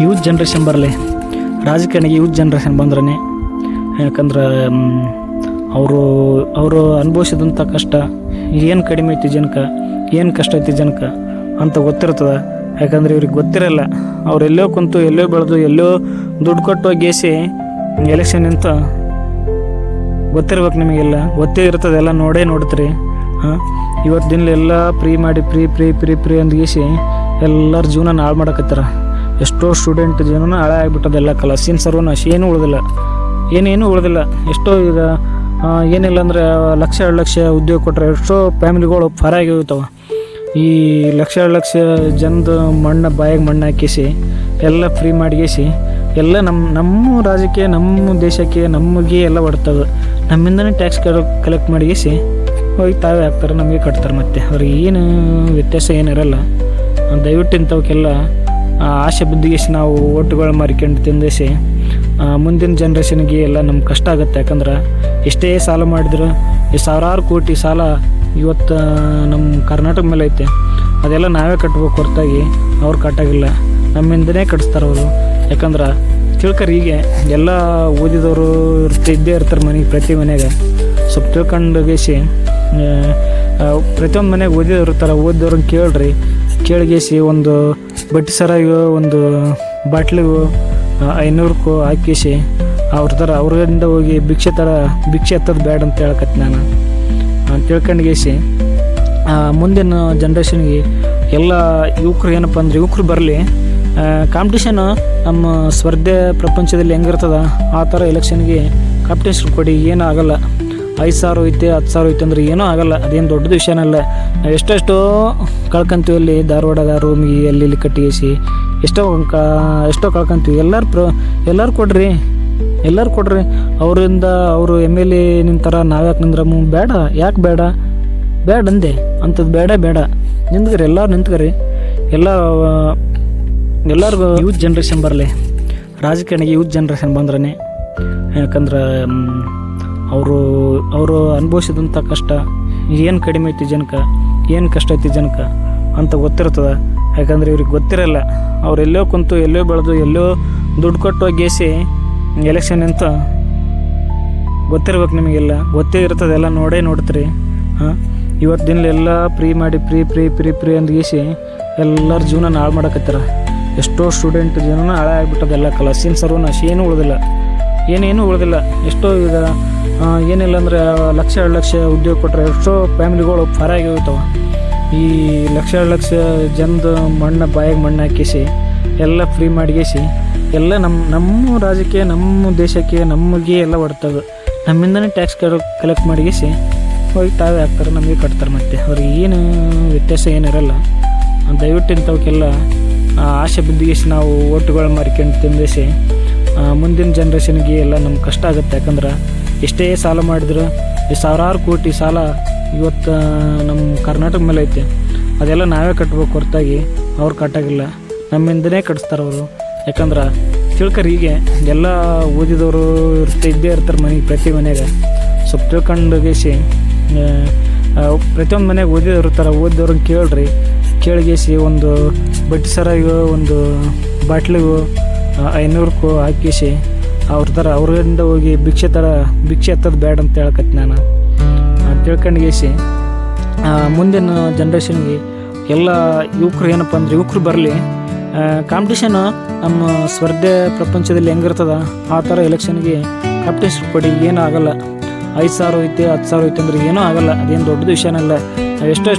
Youth generation ಬರಲಿ, ರಾಜಕಾರಣಿಗೆ youth generation ಬಂದ್ರೆ, ಯಾಕಂದ್ರೆ ಅವರು ಅನುಭವಿಸಿದಂಥ ಕಷ್ಟ ಏನು ಕಡಿಮೆ ಐತಿ ಜನಕ್ಕೆ, ಏನು ಕಷ್ಟ ಐತಿ ಜನಕ್ಕೆ ಅಂತ ಗೊತ್ತಿರ್ತದೆ. ಯಾಕಂದ್ರೆ ಇವ್ರಿಗೆ ಗೊತ್ತಿರಲ್ಲ. ಅವ್ರು ಎಲ್ಲೋ ಕುಂತು ಎಲ್ಲೋ ಬೆಳೆದು ಎಲ್ಲೋ ದುಡ್ಡು ಕೊಟ್ಟು ಗೇಸಿ ಎಲೆಕ್ಷನ್ ಅಂತ ಗೊತ್ತಿರ್ಬೇಕು. ನಿಮಗೆಲ್ಲ ಗೊತ್ತೇ ಇರ್ತದೆ, ಎಲ್ಲ ನೋಡ್ತೀರಿ. ಇವತ್ತು ದಿನ ಎಲ್ಲ ಫ್ರೀ ಮಾಡಿ ಫ್ರೀ ಅಂತ ಗೀಸಿ ಎಲ್ಲರ ಜೀವನ ಹಾಳು ಮಾಡಕತ್ತಾರ. ಎಷ್ಟೋ ಸ್ಟೂಡೆಂಟ್ ಜೀವನ ಹಾಳೆ ಆಗಿಬಿಟ್ಟದೆ. ಎಲ್ಲ ಕಲಸಿನ ಸರ್ವನಾಶ, ಏನೇನು ಉಳಿದಿಲ್ಲ. ಎಷ್ಟೋ ಈಗ ಏನಿಲ್ಲ ಅಂದರೆ ಲಕ್ಷ 2 ಲಕ್ಷ ಉದ್ಯೋಗ ಕೊಟ್ಟರೆ ಎಷ್ಟೋ ಫ್ಯಾಮಿಲಿಗಳು ಫರಾಗಿ ಹೋಗ್ತಾವೆ. ಈ ಲಕ್ಷ 2 ಲಕ್ಷ ಜನದ ಬಾಯಿಗೆ ಮಣ್ಣು ಹಾಕಿಸಿ ಎಲ್ಲ ಫ್ರೀ ಮಾಡಿಗೇಸಿ ಎಲ್ಲ ನಮ್ಮ ರಾಜ್ಯಕ್ಕೆ, ನಮ್ಮ ದೇಶಕ್ಕೆ, ನಮಗೆ ಎಲ್ಲ ಹೊಡ್ತದೆ. ನಮ್ಮಿಂದನೇ ಟ್ಯಾಕ್ಸ್ ಕಲೆಕ್ಟ್ ಮಾಡಿಗೇಸಿ ಹೋಗಿ ತಾವೇ ಹಾಕ್ತಾರೆ, ನಮಗೆ ಕಟ್ತಾರೆ. ಮತ್ತು ಅವ್ರಿಗೆ ಏನು ವ್ಯತ್ಯಾಸ ಏನಿರಲ್ಲ. ದಯವಿಟ್ಟು ಇಂಥವಕ್ಕೆಲ್ಲ ಆಸೆ ಬುದ್ಧಿಗೇಸಿ ನಾವು ಓಟುಗಳು ಮಾರಿಕೊಂಡು ತಿಂದೇಸಿ ಮುಂದಿನ ಜನ್ರೇಷನ್ಗೆ ಎಲ್ಲ ನಮ್ಗೆ ಕಷ್ಟ ಆಗುತ್ತೆ. ಯಾಕಂದ್ರೆ ಎಷ್ಟೇ ಸಾಲ ಮಾಡಿದ್ರು ಈ ಸಾವಿರಾರು ಕೋಟಿ ಸಾಲ ಇವತ್ತು ನಮ್ಮ ಕರ್ನಾಟಕ ಮೇಲೆ ಐತೆ. ಅದೆಲ್ಲ ನಾವೇ ಕಟ್ಬೇಕು ಹೊರತಾಗಿ ಅವ್ರು ಕಟ್ಟಾಗಿಲ್ಲ, ನಮ್ಮಿಂದನೇ ಕಟ್ಟಿಸ್ತಾರೆ ಅವರು. ಯಾಕಂದ್ರೆ ತಿಳ್ಕರಿ, ಹೀಗೆ ಎಲ್ಲ ಓದಿದವರು ಇದ್ದೇ ಇರ್ತಾರೆ ಮನೆಗೆ, ಪ್ರತಿ ಮನೆಗೆ ಸ್ವಲ್ಪ ತಿಳ್ಕೊಂಡು ಗೇಸಿ ಪ್ರತಿಯೊಂದು ಮನೆಗೆ ಓದಿದವ್ರು ಇರ್ತಾರೆ. ಓದಿದವ್ರನ್ನ ಕೇಳಿಗೇಸಿ ಒಂದು ಬಟ್ಟೆ ಸರಾಗಿಯೋ ಒಂದು ಬಾಟ್ಲಿಗೂ 500ಕ್ಕೂ ಹಾಕಿಸಿ ಅವ್ರಿಂದ ಹೋಗಿ ಭಿಕ್ಷೆ ಹತ್ತೋದು ಬೇಡ ಅಂತ ಹೇಳಕತ್ತಿ ನಾನು. ತಿಳ್ಕೊಂಡ್ಗೇಸಿ ಮುಂದಿನ ಜನ್ರೇಷನ್ಗೆ ಎಲ್ಲ ಯುವಕರು ಏನಪ್ಪ ಅಂದ್ರೆ, ಯುವಕರು ಬರಲಿ, ಕಾಂಪಿಟೇಷನ್ ನಮ್ಮ ಸ್ಪರ್ಧೆ ಪ್ರಪಂಚದಲ್ಲಿ ಹೆಂಗಿರ್ತದ ಆ ಥರ ಎಲೆಕ್ಷನ್ಗೆ ಕಾಂಪಿಟೇಷನ್ ಕೊಡಿ. ಏನೂ ಆಗಲ್ಲ. 5,000 ಐತೆ 10,000 ಐತೆ ಅಂದ್ರೆ ಏನೂ ಆಗಲ್ಲ. ಅದೇನು ದೊಡ್ಡದು ವಿಷಯನಲ್ಲ. ನಾವು ಎಷ್ಟೆಷ್ಟೋ ಕಳ್ಕೊಂತೀವಿ. ಅಲ್ಲಿ ಧಾರವಾಡದ ರೂಮಿಗೆ ಅಲ್ಲಿ ಕಟ್ಟಿಗೇಸಿ ಎಷ್ಟೋ ಕಳ್ಕೊಂತೀವಿ. ಎಲ್ಲರೂ ಕೊಡ್ರಿ. ಅವರಿಂದ ಅವರು MLA ನಿಂತಾರ, ನಾವ್ಯಾಕೆ ನಿಂದ್ರಮ್ಮ? ಬೇಡ. ಯಾಕೆ ಬೇಡ ಅಂದೆ? ಅಂಥದ್ದು ಬೇಡ. ನಿಂತ್ಕರಿ. ಎಲ್ಲರಿಗೂ ಯೂತ್ ಜನ್ರೇಷನ್ ಬರಲಿ, ರಾಜಕಾರಣಿಗೆ ಯೂತ್ ಜನ್ರೇಷನ್ ಬಂದ್ರೆ, ಯಾಕಂದ್ರೆ ಅವರು ಅನುಭವಿಸಿದಂಥ ಕಷ್ಟ ಏನು ಕಡಿಮೆ ಐತಿ ಜನಕ್ಕೆ, ಏನು ಕಷ್ಟ ಐತಿ ಜನಕ್ಕೆ ಅಂತ ಗೊತ್ತಿರ್ತದೆ. ಯಾಕಂದ್ರೆ ಇವ್ರಿಗೆ ಗೊತ್ತಿರಲ್ಲ. ಅವ್ರು ಎಲ್ಲೋ ಕುಂತು ಎಲ್ಲೋ ಬೆಳೆದು ಎಲ್ಲೋ ದುಡ್ಡು ಕೊಟ್ಟು ಗೇಸಿ ಎಲೆಕ್ಷನ್ ಅಂತ ಗೊತ್ತಿರ್ಬೇಕು. ನಿಮಗೆಲ್ಲ ಗೊತ್ತೇ ಇರ್ತದೆ, ಎಲ್ಲ ನೋಡ್ತೀರಿ. ಇವತ್ತು ದಿನ ಎಲ್ಲ ಫ್ರೀ ಮಾಡಿ ಫ್ರೀ ಅಂತ ಗೀಸಿ ಎಲ್ಲರ ಜೀವನ ಹಾಳು ಮಾಡಕತ್ತಾರ. ಎಷ್ಟೋ ಸ್ಟೂಡೆಂಟ್ ಜೀವನ ಹಾಳೆ ಆಗಿಬಿಟ್ಟದೆ. ಎಲ್ಲ ಕಲಸಿನ ಸರ್ವನಾಶ, ಏನೇನು ಉಳಿದಿಲ್ಲ. ಎಷ್ಟೋ ಈಗ ಏನಿಲ್ಲ ಅಂದರೆ ಲಕ್ಷ 2 ಲಕ್ಷ ಉದ್ಯೋಗ ಕೊಟ್ಟರೆ ಎಷ್ಟೋ ಫ್ಯಾಮಿಲಿಗಳು ಫರಾಗಿ ಹೋಗ್ತಾವೆ. ಈ ಲಕ್ಷ 2 ಲಕ್ಷ ಜನದ ಬಾಯಿಗೆ ಮಣ್ಣು ಹಾಕಿಸಿ ಎಲ್ಲ ಫ್ರೀ ಮಾಡಿಗೇಸಿ ಎಲ್ಲ ನಮ್ಮ ರಾಜ್ಯಕ್ಕೆ, ನಮ್ಮ ದೇಶಕ್ಕೆ, ನಮಗೆ ಎಲ್ಲ ಹೊಡ್ತದೆ. ನಮ್ಮಿಂದನೇ ಟ್ಯಾಕ್ಸ್ ಕಲೆಕ್ಟ್ ಮಾಡಿಗೇಸಿ ಹೋಗಿ ತಾವೇ ಹಾಕ್ತಾರೆ, ನಮಗೆ ಕಟ್ತಾರೆ. ಮತ್ತು ಅವ್ರಿಗೆ ಏನು ವ್ಯತ್ಯಾಸ ಏನಿರಲ್ಲ. ದಯವಿಟ್ಟು ಇಂಥವಕ್ಕೆಲ್ಲ ಆಸೆ ಬುದ್ಧಿಗೇಸಿ ನಾವು ಓಟುಗಳು ಮಾರಿಕೊಂಡು ತಿಂದೇಸಿ ಮುಂದಿನ ಜನ್ರೇಷನ್ಗೆ ಎಲ್ಲ ನಮ್ಗೆ ಕಷ್ಟ ಆಗುತ್ತೆ. ಯಾಕಂದ್ರೆ ಎಷ್ಟೇ ಸಾಲ ಮಾಡಿದ್ರು ಈ ಸಾವಿರಾರು ಕೋಟಿ ಸಾಲ ಇವತ್ತು ನಮ್ಮ ಕರ್ನಾಟಕ ಮೇಲೆ ಐತೆ. ಅದೆಲ್ಲ ನಾವೇ ಕಟ್ಬೇಕು ಹೊರತಾಗಿ ಅವ್ರು ಕಟ್ಟಾಗಿಲ್ಲ, ನಮ್ಮಿಂದನೇ ಕಟ್ಟಿಸ್ತಾರೆ ಅವರು. ಯಾಕಂದ್ರೆ ತಿಳ್ಕರಿ, ಹೀಗೆ ಎಲ್ಲ ಓದಿದವರು ಇದ್ದೇ ಇರ್ತಾರೆ ಮನೆಗೆ, ಪ್ರತಿ ಮನೆಗೆ ಸ್ವಲ್ಪ ತಿಳ್ಕೊಂಡು ಗೇಸಿ ಪ್ರತಿಯೊಂದು ಮನೆಗೆ ಓದಿದವ್ರು ಇರ್ತಾರೆ. ಓದಿದವ್ರನ್ನ ಕೇಳಿಗೇಸಿ ಒಂದು ಬಟ್ಟೆ ಸರಾಗಿಯೋ ಒಂದು ಬಾಟ್ಲಿಗೂ 500ಕ್ಕೂ ಹಾಕಿಸಿ ಅವರಿಂದ ಹೋಗಿ ಭಿಕ್ಷೆ ಹತ್ತೋದು ಬೇಡ ಅಂತ ಹೇಳಕತ್ತಿ ನಾನು. ತಿಳ್ಕೊಂಡ್ಗೇಸಿ ಮುಂದಿನ ಜನ್ರೇಷನ್ಗೆ ಎಲ್ಲ ಯುವಕರು ಏನಪ್ಪ ಅಂದ್ರೆ, ಯುವಕರು ಬರಲಿ, ಕಾಂಪಿಟೇಷನ್ ನಮ್ಮ ಸ್ಪರ್ಧೆ ಪ್ರಪಂಚದಲ್ಲಿ ಹೆಂಗಿರ್ತದ ಆ ಥರ ಎಲೆಕ್ಷನ್ಗೆ ಕಾಂಪಿಟೇಷನ್ ಕೊಡಿ. ಏನೂ ಆಗಲ್ಲ. 5,000 ಐತೆ 10,000 ಐತೆ ಅಂದ್ರೆ ಏನೂ ಆಗಲ್ಲ. ಅದೇನು ದೊಡ್ಡದು ವಿಷಯನಲ್ಲ. ನಾವು ಎಷ್ಟೋ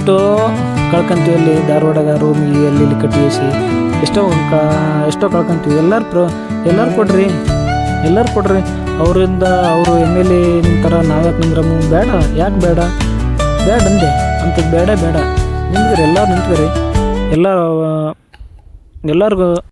ಕಳ್ಕೊಂತೀವಿ. ಅಲ್ಲಿ ಧಾರವಾಡದ ರೂಮಿಗೆ ಅಲ್ಲಿ ಕಟ್ಟಿಗೇಸಿ ಎಷ್ಟೋ ಕಳ್ಕೊಂತೀವಿ. ಎಲ್ಲರೂ ಕೊಡ್ರಿ. ಅವರಿಂದ ಅವರು MLA ನಿಂತಾರ, ನಾವ್ಯಾಕೆ ನಿಂದ್ರಮ್ಮ? ಬೇಡ. ಯಾಕೆ ಬೇಡ ಅಂದೆ? ಅಂಥದ್ದು ಬೇಡ. ನಿಂತ್ಕರಿ. ಎಲ್ಲರಿಗೂ